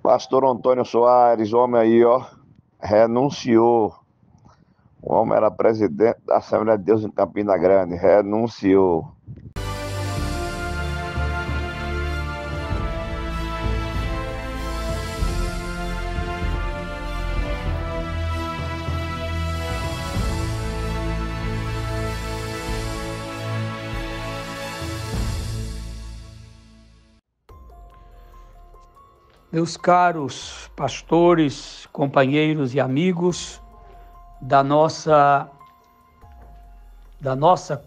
Pastor Antônio Soares, homem aí, ó, renunciou. O homem era presidente da Assembleia de Deus em Campina Grande, renunciou. Meus caros pastores, companheiros e amigos da nossa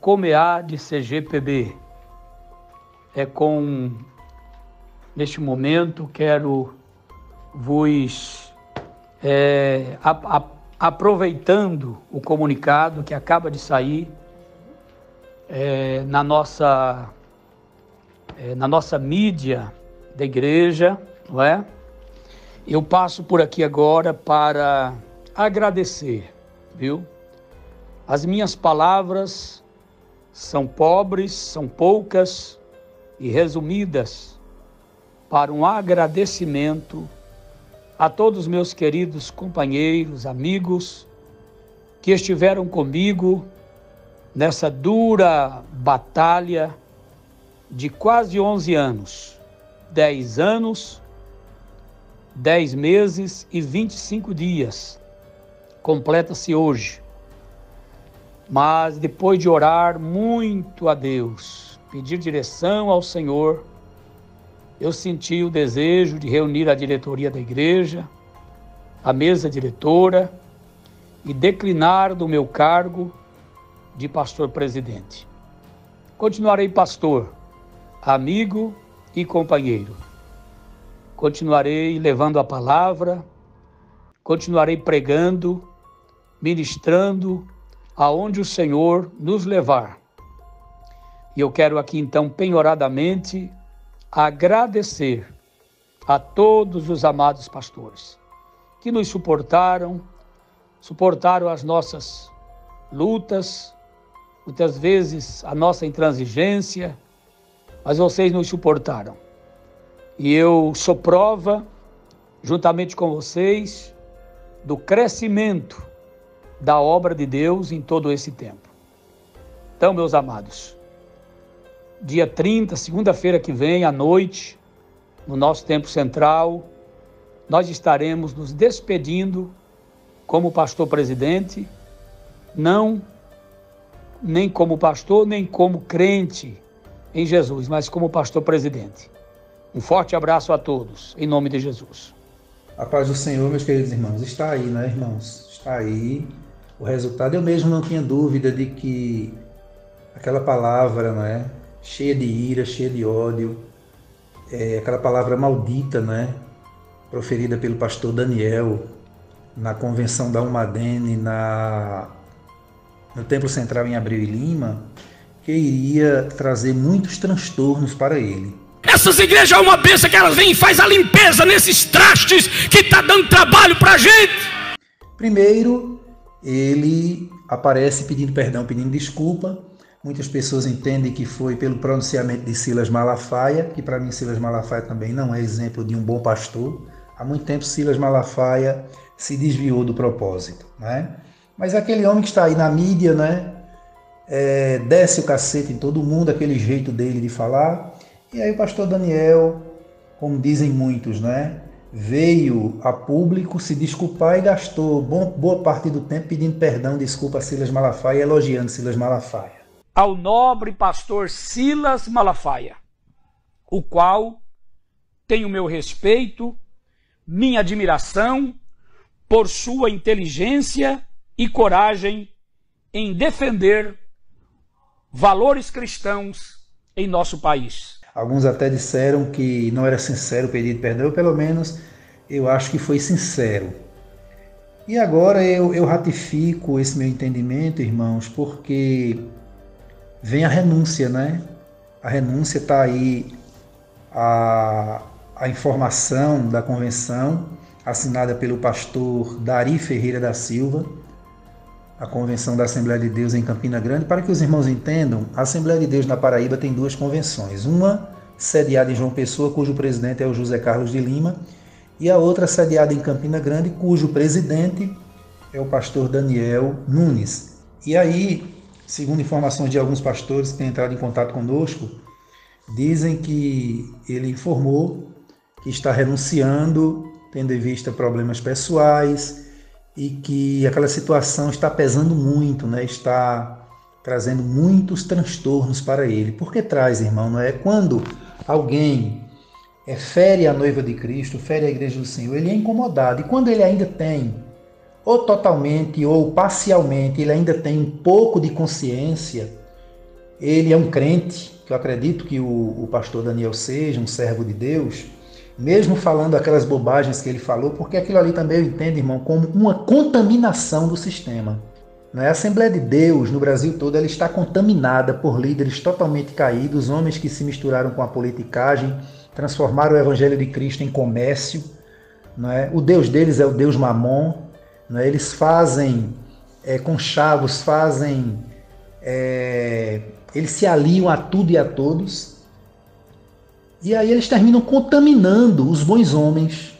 Comeá de CGPB, neste momento, quero vos, aproveitando o comunicado que acaba de sair na nossa mídia da igreja, não é? Eu passo por aqui agora para agradecer, viu? As minhas palavras são pobres, são poucas e resumidas para um agradecimento a todos meus queridos companheiros, amigos que estiveram comigo nessa dura batalha de quase 11 anos, 10 anos, 10 meses e 25 dias, completa-se hoje. Mas depois de orar muito a Deus, pedir direção ao Senhor, eu senti o desejo de reunir a diretoria da igreja, a mesa diretora e declinar do meu cargo de pastor-presidente. Continuarei pastor, amigo e companheiro. Continuarei levando a palavra, continuarei pregando, ministrando aonde o Senhor nos levar. E eu quero aqui então penhoradamente agradecer a todos os amados pastores que nos suportaram as nossas lutas, muitas vezes a nossa intransigência, mas vocês nos suportaram. E eu sou prova, juntamente com vocês, do crescimento da obra de Deus em todo esse tempo. Então, meus amados, dia 30, segunda-feira que vem, à noite, no nosso tempo central, nós estaremos nos despedindo como pastor-presidente, não nem como pastor, nem como crente em Jesus, mas como pastor-presidente. Um forte abraço a todos, em nome de Jesus. A paz do Senhor, meus queridos irmãos, está aí, né, irmãos? Está aí o resultado. Eu mesmo não tinha dúvida de que aquela palavra, né, cheia de ira, cheia de ódio, aquela palavra maldita, né, proferida pelo pastor Daniel na convenção da Almadene, no Templo Central em Abreu e Lima, que iria trazer muitos transtornos para ele. Essas igrejas é uma bênção que elas vêm e faz a limpeza nesses trastes que está dando trabalho para a gente. Primeiro, ele aparece pedindo perdão, pedindo desculpa. Muitas pessoas entendem que foi pelo pronunciamento de Silas Malafaia, que para mim Silas Malafaia também não é exemplo de um bom pastor. Há muito tempo Silas Malafaia se desviou do propósito, né? Mas aquele homem que está aí na mídia, né, desce o cacete em todo mundo, aquele jeito dele de falar. E aí o pastor Daniel, como dizem muitos, né, veio a público se desculpar e gastou boa parte do tempo pedindo perdão, desculpa a Silas Malafaia, elogiando Silas Malafaia. Ao nobre pastor Silas Malafaia, o qual tem o meu respeito, minha admiração por sua inteligência e coragem em defender valores cristãos em nosso país. Alguns até disseram que não era sincero o pedido de perdão, eu, pelo menos eu acho que foi sincero. E agora eu ratifico esse meu entendimento, irmãos, porque vem a renúncia, né? A renúncia está aí, a informação da convenção, assinada pelo pastor Dari Ferreira da Silva, a convenção da Assembleia de Deus em Campina Grande. Para que os irmãos entendam, a Assembleia de Deus na Paraíba tem duas convenções. Uma sediada em João Pessoa, cujo presidente é o José Carlos de Lima, e a outra sediada em Campina Grande, cujo presidente é o pastor Daniel Nunes. E aí, segundo informações de alguns pastores que têm entrado em contato conosco, dizem que ele informou que está renunciando, tendo em vista problemas pessoais, e que aquela situação está pesando muito, né? Está trazendo muitos transtornos para ele. Por que traz, irmão? Não é? Quando alguém fere a noiva de Cristo, fere a igreja do Senhor, ele é incomodado. E quando ele ainda tem, ou totalmente ou parcialmente, ele ainda tem um pouco de consciência, ele é um crente, que eu acredito que o pastor Daniel seja um servo de Deus, mesmo falando aquelas bobagens que ele falou, porque aquilo ali também eu entendo, irmão, como uma contaminação do sistema. A Assembleia de Deus, no Brasil todo, ela está contaminada por líderes totalmente caídos, homens que se misturaram com a politicagem, transformaram o Evangelho de Cristo em comércio. O Deus deles é o Deus Mamon. Eles fazem conchavos, eles se aliam a tudo e a todos. E aí eles terminam contaminando os bons homens.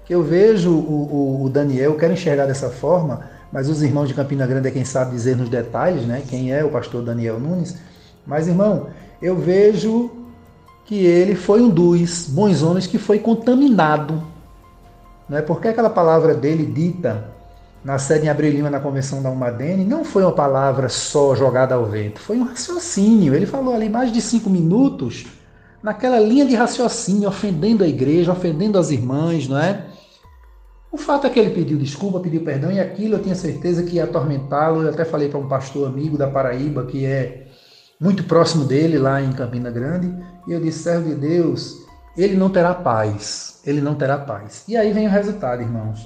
Que eu vejo o Daniel, eu quero enxergar dessa forma, mas os irmãos de Campina Grande é quem sabe dizer nos detalhes, né? Quem é o pastor Daniel Nunes. Mas, irmão, eu vejo que ele foi um dos bons homens que foi contaminado. Porque aquela palavra dele dita na sede em Abreu Lima, na convenção da Umadene, não foi uma palavra só jogada ao vento, foi um raciocínio. Ele falou ali mais de 5 minutos naquela linha de raciocínio, ofendendo a igreja, ofendendo as irmãs, não é? O fato é que ele pediu desculpa, pediu perdão, e aquilo eu tinha certeza que ia atormentá-lo. Eu até falei para um pastor amigo da Paraíba, que é muito próximo dele, lá em Campina Grande, e eu disse: servo de Deus, ele não terá paz, ele não terá paz. E aí vem o resultado, irmãos.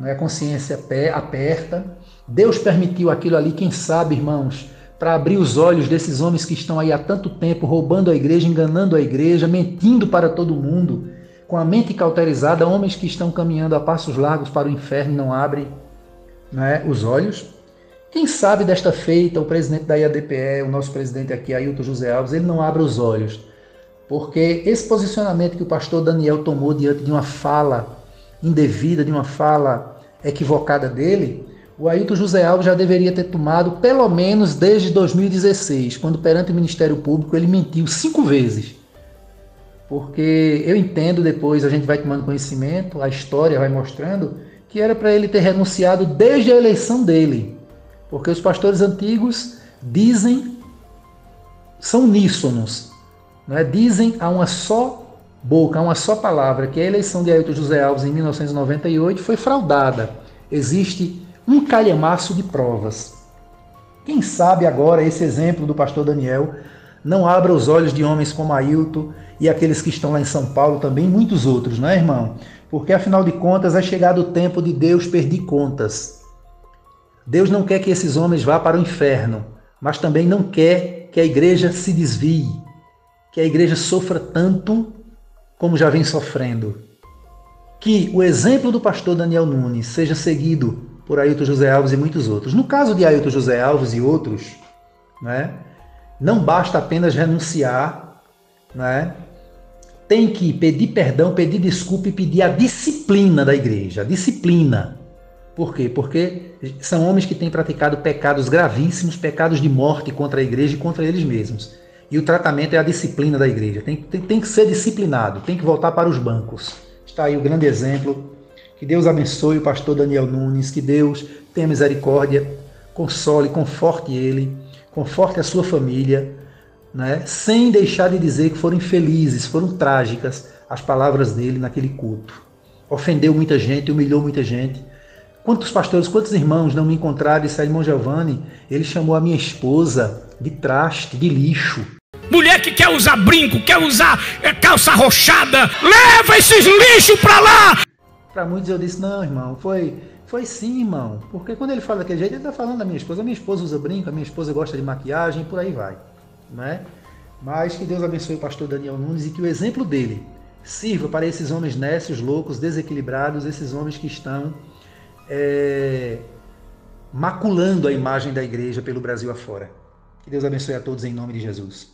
A consciência aperta. Deus permitiu aquilo ali, quem sabe, irmãos, para abrir os olhos desses homens que estão aí há tanto tempo roubando a igreja, enganando a igreja, mentindo para todo mundo, com a mente cauterizada, homens que estão caminhando a passos largos para o inferno e não abrem os olhos. Quem sabe desta feita o presidente da IADPE, o nosso presidente aqui, Ailton José Alves, ele não abre os olhos, porque esse posicionamento que o pastor Daniel tomou diante de uma fala indevida, de uma fala equivocada dele, o Ailton José Alves já deveria ter tomado pelo menos desde 2016, quando perante o Ministério Público ele mentiu 5 vezes. Porque eu entendo, depois a gente vai tomando conhecimento, a história vai mostrando, que era para ele ter renunciado desde a eleição dele. Porque os pastores antigos dizem, são uníssonos, dizem a uma só boca, a uma só palavra, que a eleição de Ailton José Alves em 1998 foi fraudada. Existe um calhamaço de provas. Quem sabe agora esse exemplo do pastor Daniel não abra os olhos de homens como Ailton e aqueles que estão lá em São Paulo também, muitos outros, não é, irmão? Porque afinal de contas é chegado o tempo de Deus pedir contas. Deus não quer que esses homens vá para o inferno, mas também não quer que a igreja se desvie, que a igreja sofra tanto como já vem sofrendo. Que o exemplo do pastor Daniel Nunes seja seguido por Ailton José Alves e muitos outros. No caso de Ailton José Alves e outros, não basta apenas renunciar, tem que pedir perdão, pedir desculpa e pedir a disciplina da igreja. A disciplina. Por quê? Porque são homens que têm praticado pecados gravíssimos, pecados de morte contra a igreja e contra eles mesmos. E o tratamento é a disciplina da igreja. Tem que ser disciplinado, tem que voltar para os bancos. Está aí o grande exemplo. Que Deus abençoe o pastor Daniel Nunes, que Deus tenha misericórdia, console, conforte ele, conforte a sua família, sem deixar de dizer que foram infelizes, foram trágicas as palavras dele naquele culto. Ofendeu muita gente, humilhou muita gente. Quantos pastores, quantos irmãos não me encontraram e disseram: irmão Giovanni, ele chamou a minha esposa de traste, de lixo. Mulher que quer usar brinco, quer usar calça arrochada, leva esses lixos para lá! Para muitos eu disse: não, irmão, foi sim, irmão. Porque quando ele fala daquele jeito, ele está falando da minha esposa. A minha esposa usa brinco, a minha esposa gosta de maquiagem, por aí vai. Mas que Deus abençoe o pastor Daniel Nunes e que o exemplo dele sirva para esses homens nécios, loucos, desequilibrados, esses homens que estão maculando a imagem da igreja pelo Brasil afora. Que Deus abençoe a todos em nome de Jesus.